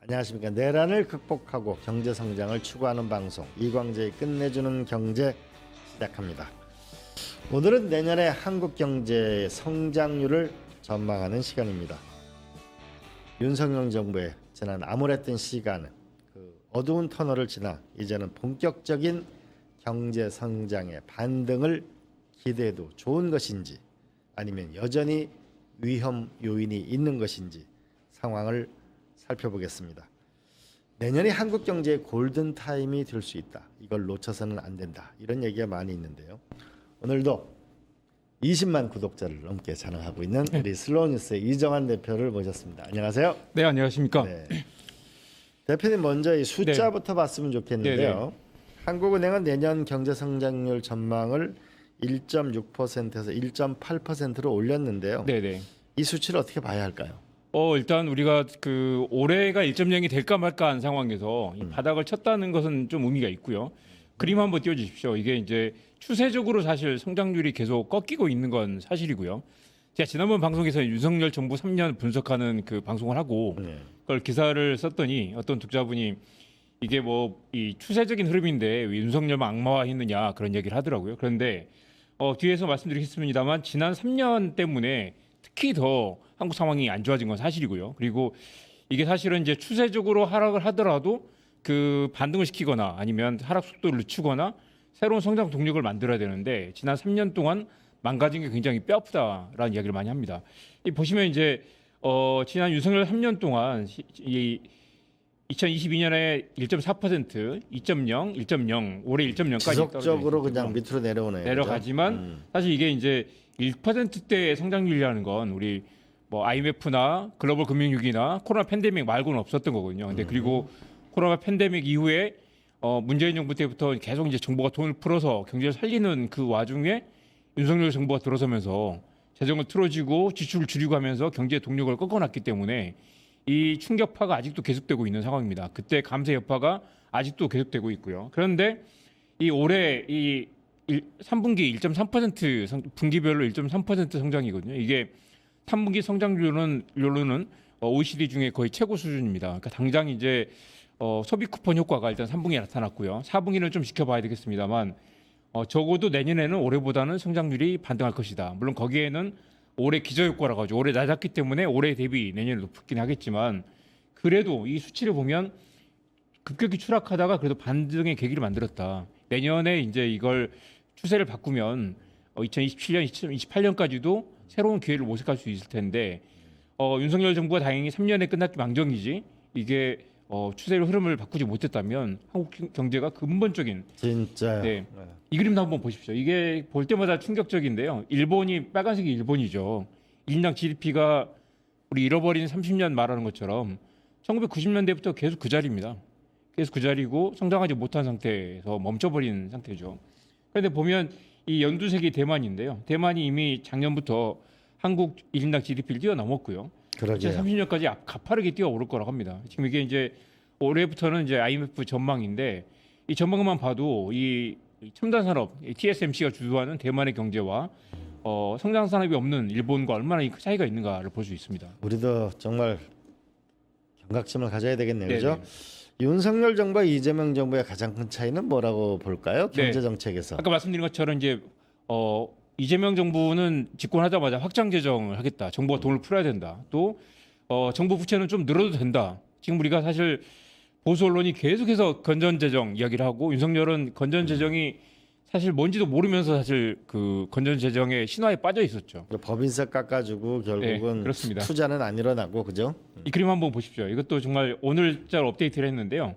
안녕하십니까. 내란을 극복하고 경제 성장을 추구하는 방송 이광재의 끝내주는 경제 시작합니다. 오늘은 내년에 한국 경제의 성장률을 전망하는 시간입니다. 윤석열 정부의 지난 암울했던 시간은 그 어두운 터널을 지나 이제는 본격적인 경제 성장의 반등을 기대해도 좋은 것인지 아니면 여전히 위험 요인이 있는 것인지 상황을 살펴보겠습니다. 내년이 한국 경제의 골든 타임이 될 수 있다. 이걸 놓쳐서는 안 된다. 이런 얘기가 많이 있는데요. 오늘도 20만 구독자를 넘게 자랑하고 있는 우리 슬로우뉴스의 이정환 대표를 모셨습니다. 안녕하세요. 네, 안녕하십니까. 네. 대표님 먼저 이 숫자부터 봤으면 좋겠는데요. 한국은행은 내년 경제 성장률 전망을 1.6%에서 1.8%로 올렸는데요. 네네. 이 수치를 어떻게 봐야 할까요? 일단 우리가 그 올해가 1.0이 될까 말까 한 상황에서 이 바닥을 쳤다는 것은 좀 의미가 있고요. 그림 한번 띄워주십시오. 이게 이제 추세적으로 사실 성장률이 계속 꺾이고 있는 건 사실이고요. 제가 지난번 방송에서 윤석열 정부 3년 분석하는 그 방송을 하고 그걸 기사를 썼더니 어떤 독자분이 이게 뭐 이 추세적인 흐름인데 왜 윤석열만 악마화했느냐 그런 얘기를 하더라고요. 그런데 뒤에서 말씀드리겠습니다만 지난 3년 때문에 특히 더 한국 상황이 안 좋아진 건 사실이고요. 그리고 이게 사실은 이제 추세적으로 하락을 하더라도 그 반등을 시키거나 아니면 하락 속도를 늦추거나 새로운 성장 동력을 만들어야 되는데 지난 3년 동안 망가진 게 굉장히 뼈아프다라는 이야기를 많이 합니다. 보시면 이제 지난 윤석열 3년 동안 이 2022년에 1.4%, 2.0, 1.0, 올해 1.0까지 지속적으로 그냥 밑으로 내려오네요. 내려가지만 사실 이게 이제 1%대의 성장률이라는 건 우리 뭐 IMF나 글로벌 금융위기나 코로나 팬데믹 말고는 없었던 거거든요. 근데 그리고 코로나 팬데믹 이후에 문재인 정부 때부터 계속 이제 정부가 돈을 풀어서 경제를 살리는 그 와중에 윤석열 정부가 들어서면서 재정을 틀어지고 지출을 줄이고 하면서 경제 동력을 꺾어놨기 때문에 이 충격파가 아직도 계속되고 있는 상황입니다. 그때 감세 여파가 아직도 계속되고 있고요. 그런데 이 올해 이 3분기 1.3% 분기별로 1.3% 성장이거든요. 이게 3분기 성장률로는 OECD 중에 거의 최고 수준입니다. 그러니까 당장 이제 소비 쿠폰 효과가 일단 3분기에 나타났고요. 4분기는 좀 지켜봐야 되겠습니다만 적어도 내년에는 올해보다는 성장률이 반등할 것이다. 물론 거기에는 올해 기저효과라고 하죠. 올해 낮았기 때문에 올해 대비 내년에 높긴 하겠지만 그래도 이 수치를 보면 급격히 추락하다가 그래도 반등의 계기를 만들었다. 내년에 이제 이걸 추세를 바꾸면 2027년, 2028년까지도 새로운 기회를 모색할 수 있을 텐데 윤석열 정부가 다행히 3년에 끝났기 망정이지 이게 추세의 흐름을 바꾸지 못했다면 한국 경제가 근본적인 진짜요. 네. 이 그림도 한번 보십시오. 이게 볼 때마다 충격적인데요. 일본이 빨간색이 일본이죠. 1년 GDP가 우리 잃어버린 30년 말하는 것처럼 1990년대부터 계속 그 자리입니다. 계속 그 자리고 성장하지 못한 상태에서 멈춰버린 상태죠. 그런데 보면 이 연두색이 대만인데요. 대만이 이미 작년부터 한국 1인당 GDP를 뛰어넘었고요. 그러게요. 2030년까지 가파르게 뛰어오를 거라고 합니다. 지금 이게 이제 올해부터는 이제 IMF 전망인데 이 전망만 봐도 이 첨단 산업 TSMC가 주도하는 대만의 경제와 성장 산업이 없는 일본과 얼마나 이 차이가 있는가를 볼 수 있습니다. 우리도 정말 경각심을 가져야 되겠네요. 네네. 그죠? 윤석열 정부와 이재명 정부의 가장 큰 차이는 뭐라고 볼까요? 경제 정책에서. 아까 말씀드린 것처럼 이제 이재명 정부는 집권하자마자 확장 재정을 하겠다. 정부가 돈을 풀어야 된다. 또 정부 부채는 좀 늘어도 된다. 지금 우리가 사실 보수 언론이 계속해서 건전 재정 이야기를 하고 윤석열은 건전 재정이 사실 뭔지도 모르면서 사실 그 건전 재정의 신화에 빠져 있었죠. 법인세 깎아주고 결국은 그렇습니다. 투자는 안 일어나고 그죠? 이 그림 한번 보십시오. 이것도 정말 오늘자로 업데이트를 했는데요.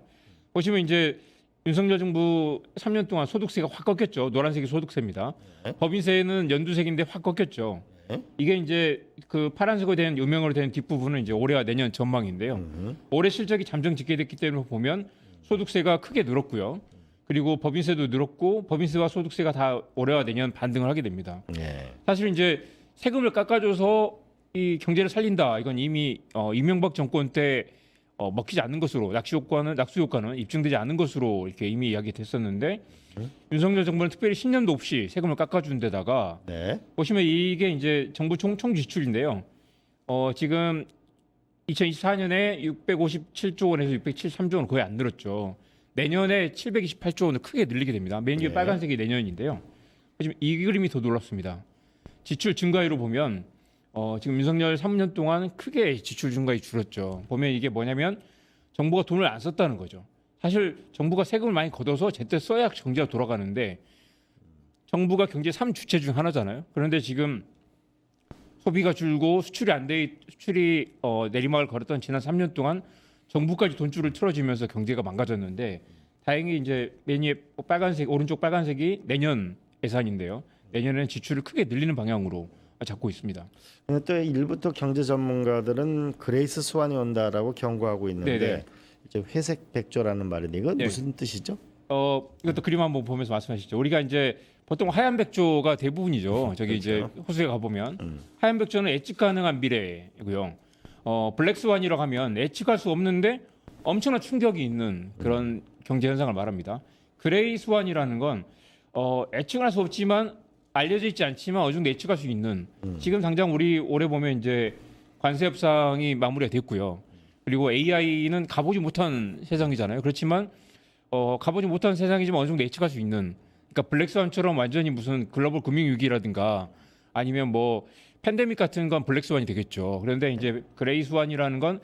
보시면 이제 윤석열 정부 3년 동안 소득세가 확 꺾였죠. 노란색이 소득세입니다. 네. 법인세는 연두색인데 확 꺾였죠. 네. 이게 이제 그 파란색으로 된 음영으로 된 뒷부분은 이제 올해와 내년 전망인데요. 올해 실적이 잠정 집계됐기 때문에 보면 소득세가 크게 늘었고요. 그리고 법인세도 늘었고 법인세와 소득세가 다 올해와 내년 반등을 하게 됩니다. 네. 사실 이제 세금을 깎아줘서 이 경제를 살린다. 이건 이미 이명박 정권 때 먹히지 않는 것으로 낙수 효과는 입증되지 않은 것으로 이렇게 이미 이야기됐었는데 윤석열 정부는 특별히 10년도 없이 세금을 깎아준 데다가 보시면 이게 이제 정부 총 지출인데요. 지금 2024년에 657조 원에서 673조 원 거의 안 늘었죠. 내년에 728조 원을 크게 늘리게 됩니다. 맨 위에 네. 빨간색이 내년인데요. 지금 이 그림이 더 놀랍습니다. 지출 증가율로 보면 지금 윤석열 3년 동안 크게 지출 증가율이 줄었죠. 보면 이게 뭐냐면 정부가 돈을 안 썼다는 거죠. 사실 정부가 세금을 많이 걷어서 제때 써야 경제가 돌아가는데 정부가 경제 3주체 중 하나잖아요. 그런데 지금 소비가 줄고 수출이 내리막을 걸었던 지난 3년 동안 정부까지 돈줄을 틀어지면서 경제가 망가졌는데 다행히 이제 맨 위에 빨간색 오른쪽 빨간색이 내년 예산인데요. 내년에는 지출을 크게 늘리는 방향으로 잡고 있습니다. 근데 또 일부터 경제 전문가들은 그레이스 스완이 온다라고 경고하고 있는데 네네. 이제 회색 백조라는 말인데 이건 네. 무슨 뜻이죠? 이것도 그림 한번 보면서 말씀하시죠. 우리가 이제 보통 하얀 백조가 대부분이죠. 저기 이제 호수에 가보면 하얀 백조는 예측 가능한 미래이고요. 블랙스완이라고 하면 예측할 수 없는데 엄청난 충격이 있는 그런 경제 현상을 말합니다. 그레이 스완이라는 건 예측할 수 없지만 알려져 있지 않지만 어느 정도 예측할 수 있는 지금 당장 우리 올해 보면 이제 관세 협상이 마무리가 됐고요. 그리고 AI는 가보지 못한 세상이잖아요. 그렇지만 가보지 못한 세상이지만 어느 정도 예측할 수 있는 그러니까 블랙스완처럼 완전히 무슨 글로벌 금융 위기라든가 아니면 뭐 팬데믹 같은 건 블랙스완이 되겠죠. 그런데 이제 그레이스완이라는 건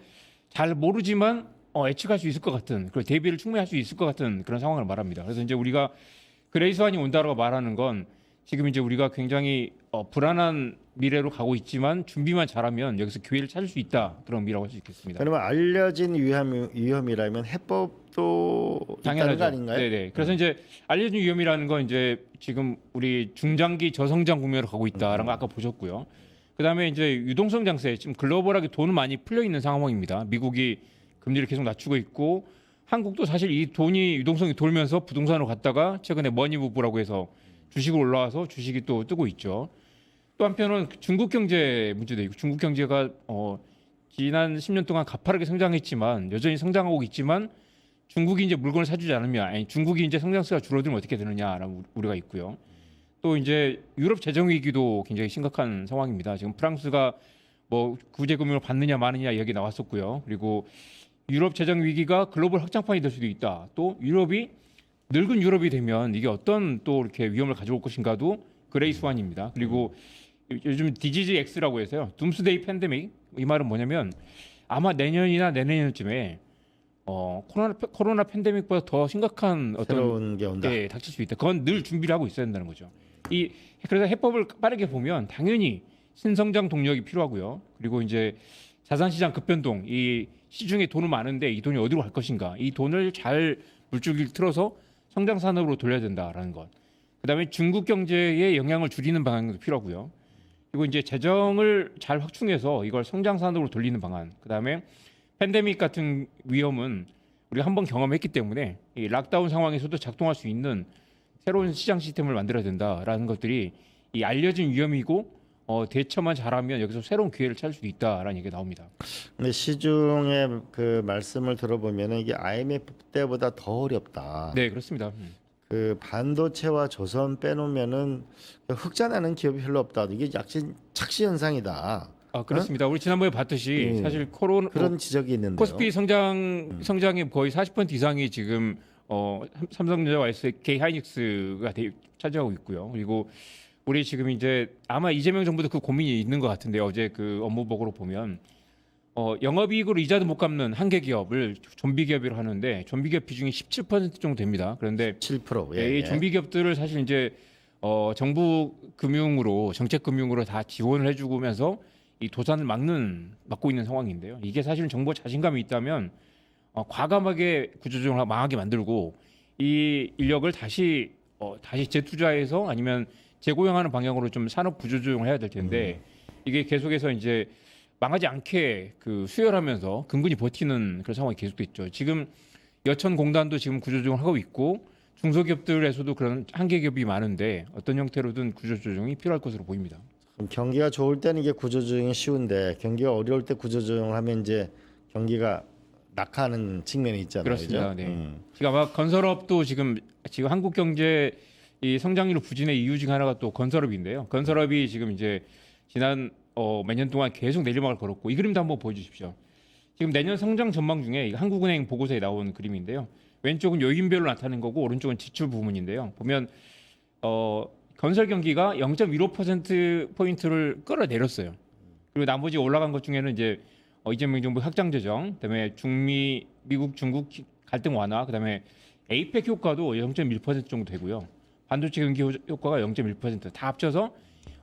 잘 모르지만 예측할 수 있을 것 같은 그리고 대비를 충분히 할 수 있을 것 같은 그런 상황을 말합니다. 그래서 이제 우리가 그레이스완이 온다라고 말하는 건 지금 이제 우리가 굉장히 불안한 미래로 가고 있지만 준비만 잘하면 여기서 기회를 찾을 수 있다 그런 의미라고 할 수 있겠습니다. 그러면 알려진 위험이라면 해법도 있다는 당연하죠. 거 아닌가요? 네네. 그래서 이제 알려진 위험이라는 건 이제 지금 우리 중장기 저성장 국면으로 가고 있다라는 거 아까 보셨고요. 그다음에 이제 유동성 장세 지금 글로벌하게 돈은 많이 풀려 있는 상황입니다. 미국이 금리를 계속 낮추고 있고 한국도 사실 이 돈이 유동성이 돌면서 부동산으로 갔다가 최근에 머니무브라고 해서 주식으로 올라와서 주식이 또 뜨고 있죠. 또 한편은 중국 경제 문제도 있고 중국 경제가 지난 10년 동안 가파르게 성장했지만 여전히 성장하고 있지만 중국이 이제 물건을 사주지 않으면 아니 중국이 이제 성장세가 줄어들면 어떻게 되느냐라는 우려가 있고요. 또 이제 유럽 재정 위기도 굉장히 심각한 상황입니다. 지금 프랑스가 뭐 구제 금융을 받느냐 마느냐 이야기 나왔었고요. 그리고 유럽 재정 위기가 글로벌 확장판이 될 수도 있다. 또 유럽이 늙은 유럽이 되면 이게 어떤 또 이렇게 위험을 가져올 것인가도 그레이스완입니다. 그리고 요즘 디지즈 X라고 해서요. 둠스데이 팬데믹 이 말은 뭐냐면 아마 내년이나 내내년쯤에 코로나 팬데믹보다 더 심각한 어떤 새로운 게 온다. 예, 닥칠 수 있다. 그건 늘 준비를 하고 있어야 된다는 거죠. 그래서 해법을 빠르게 보면 당연히 신성장 동력이 필요하고요. 그리고 이제 자산시장 급변동, 이 시중에 돈은 많은데 이 돈이 어디로 갈 것인가? 이 돈을 잘 물줄기를 틀어서 성장 산업으로 돌려야 된다라는 것. 그다음에 중국 경제의 영향을 줄이는 방향도 필요하고요. 그리고 이제 재정을 잘 확충해서 이걸 성장 산업으로 돌리는 방안. 그다음에 팬데믹 같은 위험은 우리가 한번 경험했기 때문에 이 락다운 상황에서도 작동할 수 있는 새로운 시장 시스템을 만들어야 된다라는 것들이 이 알려진 위험이고 대처만 잘하면 여기서 새로운 기회를 찾을 수도 있다라는 얘기가 나옵니다. 근데 시중의 그 말씀을 들어보면 이게 IMF 때보다 더 어렵다. 네, 그렇습니다. 그 반도체와 조선 빼놓으면은 흑자나는 기업이 별로 없다. 이게 착시 현상이다. 그렇습니다. 우리 지난번에 봤듯이 사실 그런 지적이 있는데요. 코스피 성장의 거의 40% 이상이 지금 삼성전자와 SK 하이닉스가 차지하고 있고요. 그리고 우리 지금 이제 아마 이재명 정부도 그 고민이 있는 것 같은데 어제 그 업무보고로 보면 영업이익으로 이자도 못 갚는 한계 기업을 좀비 기업이라고 하는데 좀비 기업 비중이 17% 정도 됩니다. 그런데 7%. 이 좀비 기업들을 사실 이제 정부 금융으로 정책 금융으로 다 지원을 해주면서 이 도산을 막고 있는 상황인데요. 이게 사실은 정부가 자신감이 있다면 과감하게 구조조정을 망하게 만들고 이 인력을 다시 재투자해서 아니면 재고용하는 방향으로 좀 산업 구조조정을 해야 될 텐데 이게 계속해서 이제 망하지 않게 그 수혈하면서 근근히 버티는 그런 상황이 계속돼 있죠. 지금 여천공단도 지금 구조조정을 하고 있고 중소기업들에서도 그런 한계 기업이 많은데 어떤 형태로든 구조조정이 필요할 것으로 보입니다. 경기가 좋을 때는 이게 구조조정이 쉬운데 경기가 어려울 때 구조조정을 하면 이제 경기가 낙하하는 측면이 있잖아요. 그렇습니다. 그죠? 네. 지금 아마 건설업도 지금 한국 경제 이 성장률 부진의 이유 중 하나가 또 건설업인데요. 건설업이 지금 이제 지난 몇 년 동안 계속 내리막을 걸었고 이 그림도 한번 보여주십시오. 지금 내년 성장 전망 중에 한국은행 보고서에 나온 그림인데요. 왼쪽은 요인별로 나타낸 거고 오른쪽은 지출 부분인데요. 보면 건설 경기가 0.15% 포인트를 끌어내렸어요. 그리고 나머지 올라간 것 중에는 이제 이재명 정부 확장 재정, 그다음에 중미, 미국, 중국 갈등 완화, 그다음에 에이펙 효과도 0.1% 정도 되고요. 반도체 경기 효과가 0.1%다 합쳐서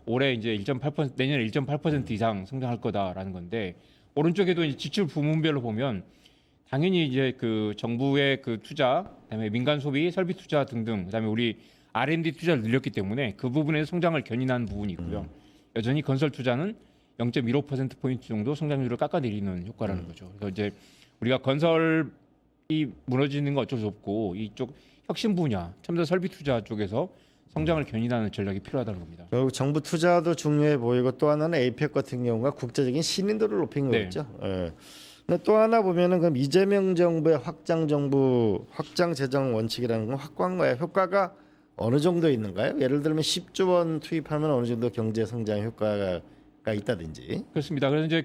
올해 이제 1.8% 내년에 1.8% 이상 성장할 거다라는 건데 오른쪽에도 이제 지출 부문별로 보면 당연히 이제 그 정부의 그 투자, 그다음에 민간 소비, 설비 투자 등등, 그다음에 우리 R&D 투자를 늘렸기 때문에 그 부분에서 성장을 견인한 부분이 있고요. 여전히 건설 투자는 0.15% 포인트 정도 성장률을 깎아내리는 효과라는 거죠. 그래서 이제 우리가 건설이 무너지는 건 어쩔 수 없고 이쪽 혁신 분야, 첨단 설비 투자 쪽에서 성장을 견인하는 전략이 필요하다는 겁니다. 결국 정부 투자도 중요해 보이고 또 하나는 에이펙 같은 경우가 국제적인 신인도를 높인 네. 거겠죠. 예. 근데 또 하나 보면은 그럼 이재명 정부의 확장 재정 원칙이라는 건 확고한가요? 효과가 어느 정도 있는가요? 예를 들면 10조 원 투입하면 어느 정도 경제 성장 효과가 있다든지. 그렇습니다. 그래서 이제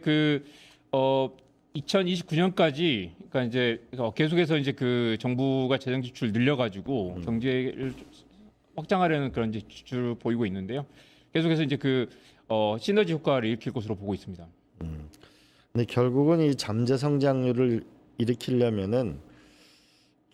2029년까지 그러니까 이제 계속해서 이제 그 정부가 재정 지출 늘려가지고 경제를 확장하려는 그런 이제 지출을 보이고 있는데요. 계속해서 이제 시너지 효과를 일으킬 것으로 보고 있습니다. 근데 결국은 이 잠재 성장률을 일으키려면은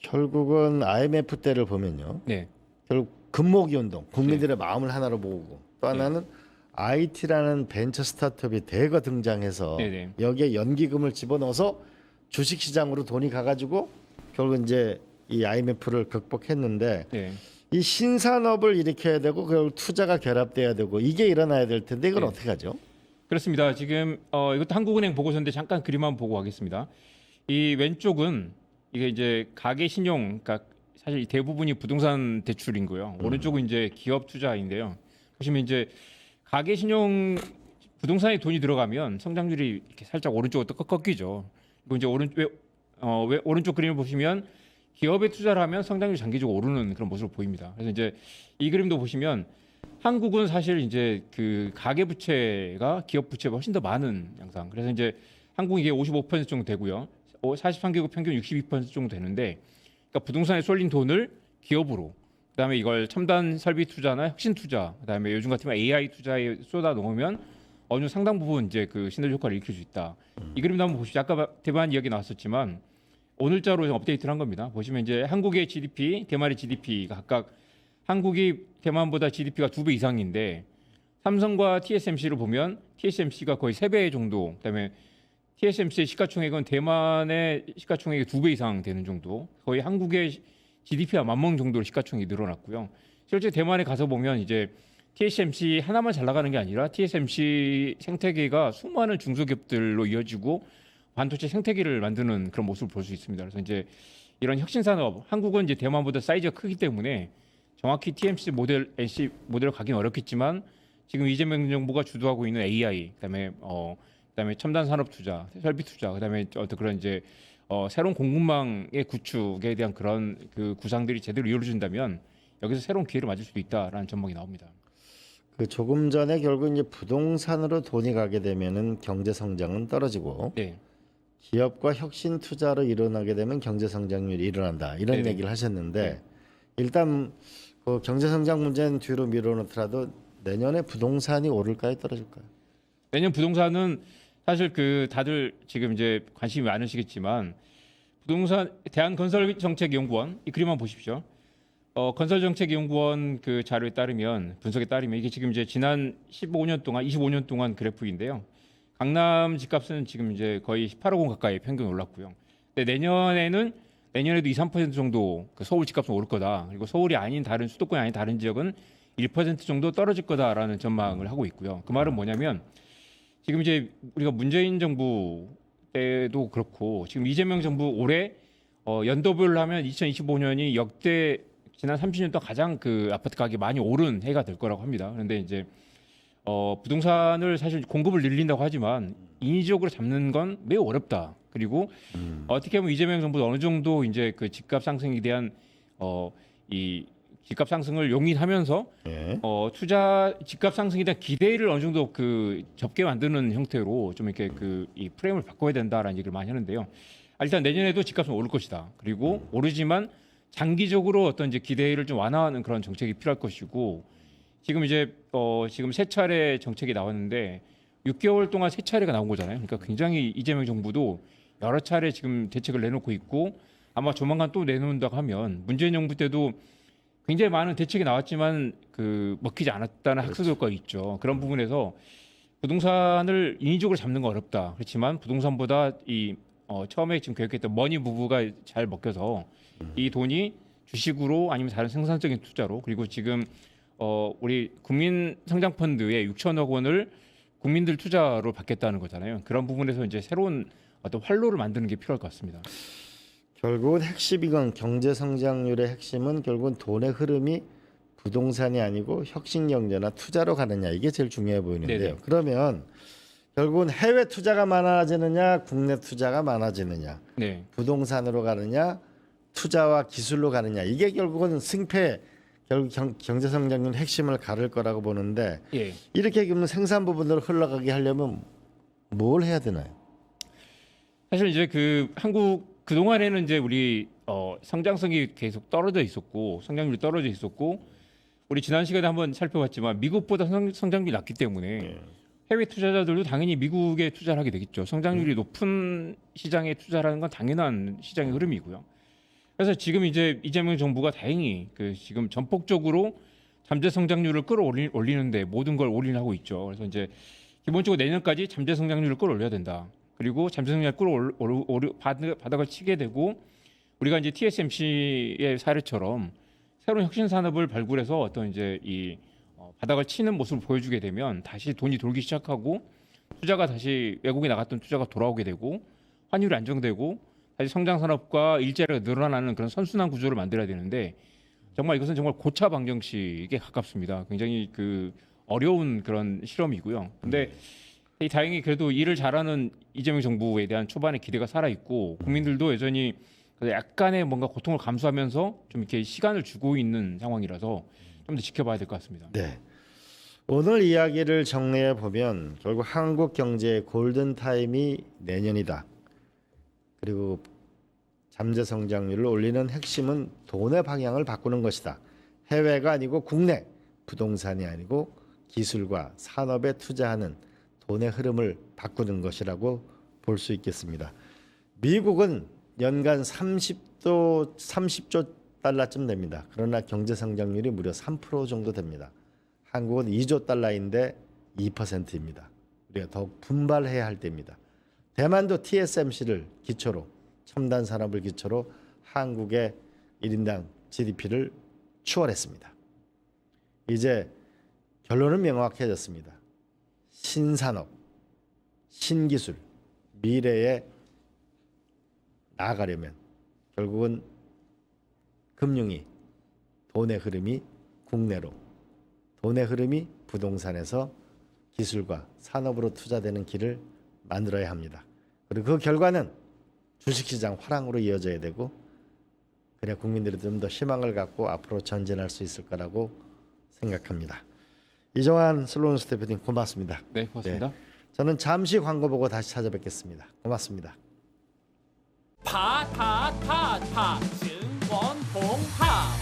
결국은 IMF 때를 보면요. 네. 결국 금모기 운동, 국민들의 마음을 하나로 모으고 또 하나는 IT라는 벤처 스타트업이 대거 등장해서 네네. 여기에 연기금을 집어넣어서 주식시장으로 돈이 가가지고 결국 이제 이 IMF를 극복했는데 네. 이 신산업을 일으켜야 되고 결국 투자가 결합돼야 되고 이게 일어나야 될 텐데 이건 네. 어떻게 하죠? 그렇습니다. 지금 이것도 한국은행 보고서인데 잠깐 그림 한번 보고 가겠습니다. 이 왼쪽은 이게 이제 가계 신용, 그러니까 사실 이 대부분이 부동산 대출인 거예요. 오른쪽은 이제 기업 투자인데요. 보시면 이제 가계 신용 부동산에 돈이 들어가면 성장률이 이렇게 살짝 오른쪽으로 또 꺾이죠. 그리고 이제 오른쪽 그림을 보시면 기업에 투자를 하면 성장률이 장기적으로 오르는 그런 모습을 보입니다. 그래서 이제 이 그림도 보시면 한국은 사실 이제 그 가계 부채가 기업 부채보다 훨씬 더 많은 양상. 그래서 이제 한국이 이게 55% 정도 되고요. 43개국 평균 62% 정도 되는데, 그러니까 부동산에 쏠린 돈을 기업으로, 그다음에 이걸 첨단 설비 투자나 혁신 투자, 그다음에 요즘 같으면 AI 투자에 쏟아 넣으면 어느 정도 상당 부분 이제 그 시너지 효과를 일으킬 수 있다. 이 그림도 한번 보십시오. 아까 대만 이야기 나왔었지만 오늘자로 업데이트를 한 겁니다. 보시면 이제 한국의 GDP, 대만의 GDP가 각각 한국이 대만보다 GDP가 2배 이상인데 삼성과 TSMC를 보면 TSMC가 거의 3배 정도, 그다음에 TSMC의 시가총액은 대만의 시가총액의 2배 이상 되는 정도, 거의 한국의 GDP와 맞먹는 정도로 시가총액이 늘어났고요. 실제 대만에 가서 보면 이제 TSMC 하나만 잘 나가는 게 아니라 TSMC 생태계가 수많은 중소기업들로 이어지고 반도체 생태계를 만드는 그런 모습을 볼 수 있습니다. 그래서 이제 이런 혁신 산업, 한국은 이제 대만보다 사이즈가 크기 때문에 정확히 TSMC 모델, NC 모델을 가긴 어렵겠지만 지금 이재명 정부가 주도하고 있는 AI, 그다음에 첨단 산업 투자, 설비 투자, 그다음에 어떤 그런 이제 새로운 공급망의 구축에 대한 그런 그 구상들이 제대로 이루어진다면 여기서 새로운 기회를 맞을 수도 있다라는 전망이 나옵니다. 그 조금 전에 결국 이제 부동산으로 돈이 가게 되면은 경제 성장은 떨어지고 네, 기업과 혁신 투자로 일어나게 되면 경제 성장률이 일어난다 이런 네네. 얘기를 하셨는데 일단 그 경제 성장 문제는 뒤로 밀어놓더라도 내년에 부동산이 오를까요 떨어질까요? 내년 부동산은 사실 다들 지금 이제 관심이 많으시겠지만 부동산 대한건설정책연구원 이 그림만 보십시오. 건설정책연구원 그 자료에 따르면 분석에 따르면 이게 지금 이제 지난 25년 동안 그래프인데요. 강남 집값은 지금 이제 거의 18억 원 가까이 평균 올랐고요. 근데 내년에도 2~3% 정도 그 서울 집값은 오를 거다. 그리고 서울이 아닌 다른 수도권이 아닌 다른 지역은 1% 정도 떨어질 거다라는 전망을 하고 있고요. 그 말은 뭐냐면 지금 이제 우리가 문재인 정부 때도 그렇고 지금 이재명 정부 올해 연도별로 하면 2025년이 역대 지난 30년 동안 가장 그 아파트 가격이 많이 오른 해가 될 거라고 합니다. 그런데 이제 부동산을 사실 공급을 늘린다고 하지만 인위적으로 잡는 건 매우 어렵다. 그리고 어떻게 보면 이재명 정부도 어느 정도 이제 그 집값 상승에 대한 이 집값 상승을 용인하면서 예. 투자 집값 상승에 대한 기대를 어느 정도 그 접게 만드는 형태로 좀 이렇게 그 이 프레임을 바꿔야 된다라는 얘기를 많이 하는데요. 일단 내년에도 집값은 오를 것이다. 그리고 오르지만 장기적으로 어떤 이제 기대를 좀 완화하는 그런 정책이 필요할 것이고 지금 이제 지금 세 차례 정책이 나왔는데 6개월 동안 세 차례가 나온 거잖아요. 그러니까 굉장히 이재명 정부도 여러 차례 지금 대책을 내놓고 있고 아마 조만간 또 내놓는다고 하면 문재인 정부 때도 굉장히 많은 대책이 나왔지만 그 먹히지 않았다는 학술 효과가 있죠. 그런 부분에서 부동산을 인위적으로 잡는 건 어렵다. 그렇지만 부동산보다 이 처음에 지금 계획했던 머니 무브가 잘 먹혀서 이 돈이 주식으로 아니면 다른 생산적인 투자로 그리고 지금 우리 국민성장펀드에 6천억 원을 국민들 투자로 받겠다는 거잖아요. 그런 부분에서 이제 새로운 어떤 활로를 만드는 게 필요할 것 같습니다. 결국은 핵심이건 경제 성장률의 핵심은 결국은 돈의 흐름이 부동산이 아니고 혁신 경제나 투자로 가느냐 이게 제일 중요해 보이는데요. 네네. 그러면 결국은 해외 투자가 많아지느냐, 국내 투자가 많아지느냐, 네. 부동산으로 가느냐, 투자와 기술로 가느냐 이게 결국은 승패 결국 경제 성장률 핵심을 가를 거라고 보는데 예. 이렇게 그러면 생산 부분으로 흘러가게 하려면 뭘 해야 되나요? 사실 이제 그 한국 그 동안에는 이제 우리 성장성이 계속 떨어져 있었고 성장률이 떨어져 있었고 우리 지난 시간에 한번 살펴봤지만 미국보다 성장률이 낮기 때문에 해외 투자자들도 당연히 미국에 투자를 하게 되겠죠. 성장률이 높은 시장에 투자하는 건 당연한 시장의 흐름이고요. 그래서 지금 이제 이재명 정부가 다행히 그 지금 전폭적으로 잠재 성장률을 끌어올리는데 모든 걸 올인하고 있죠. 그래서 이제 기본적으로 내년까지 잠재 성장률을 끌어올려야 된다. 그리고 잠재 성장률 바닥을 치게 되고 우리가 이제 TSMC의 사례처럼 새로운 혁신 산업을 발굴해서 어떤 이제 이 바닥을 치는 모습을 보여주게 되면 다시 돈이 돌기 시작하고 투자가 다시 외국에 나갔던 투자가 돌아오게 되고 환율이 안정되고 다시 성장 산업과 일자리가 늘어나는 그런 선순환 구조를 만들어야 되는데 정말 이것은 정말 고차 방정식에 가깝습니다. 굉장히 그 어려운 그런 실험이고요. 근데 다행히 그래도 일을 잘하는 이재명 정부에 대한 초반의 기대가 살아 있고 국민들도 여전히 약간의 뭔가 고통을 감수하면서 좀 이렇게 시간을 주고 있는 상황이라서 좀 더 지켜봐야 될 것 같습니다. 네. 오늘 이야기를 정리해 보면 결국 한국 경제의 골든 타임이 내년이다. 그리고 잠재 성장률을 올리는 핵심은 돈의 방향을 바꾸는 것이다. 해외가 아니고 국내, 부동산이 아니고 기술과 산업에 투자하는 돈의 흐름을 바꾸는 것이라고 볼 수 있겠습니다. 미국은 연간 30조 달러쯤 됩니다. 그러나 경제 성장률이 무려 3% 정도 됩니다. 한국은 2조 달러인데 2%입니다. 우리가 더욱 분발해야 할 때입니다. 대만도 TSMC를 기초로 첨단 산업을 기초로 한국의 1인당 GDP를 추월했습니다. 이제 결론은 명확해졌습니다. 신산업, 신기술, 미래에 나아가려면 결국은 금융이 돈의 흐름이 국내로 돈의 흐름이 부동산에서 기술과 산업으로 투자되는 길을 만들어야 합니다. 그리고 그 결과는 주식시장 화랑으로 이어져야 되고 그래야 국민들이 좀 더 희망을 갖고 앞으로 전진할 수 있을 거라고 생각합니다. 이정환 슬로우뉴스 대표님 고맙습니다. 네, 고맙습니다. 저는 잠시 광고 보고 다시 찾아뵙겠습니다. 고맙습니다. 파파파파 증권홍합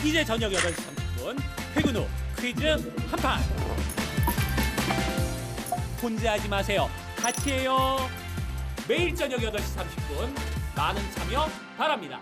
이제 저녁 8시 30분 퇴근 후 퀴즈 한판 혼자 하지 마세요. 같이 해요. 매일 저녁 8시 30분 많은 참여 바랍니다.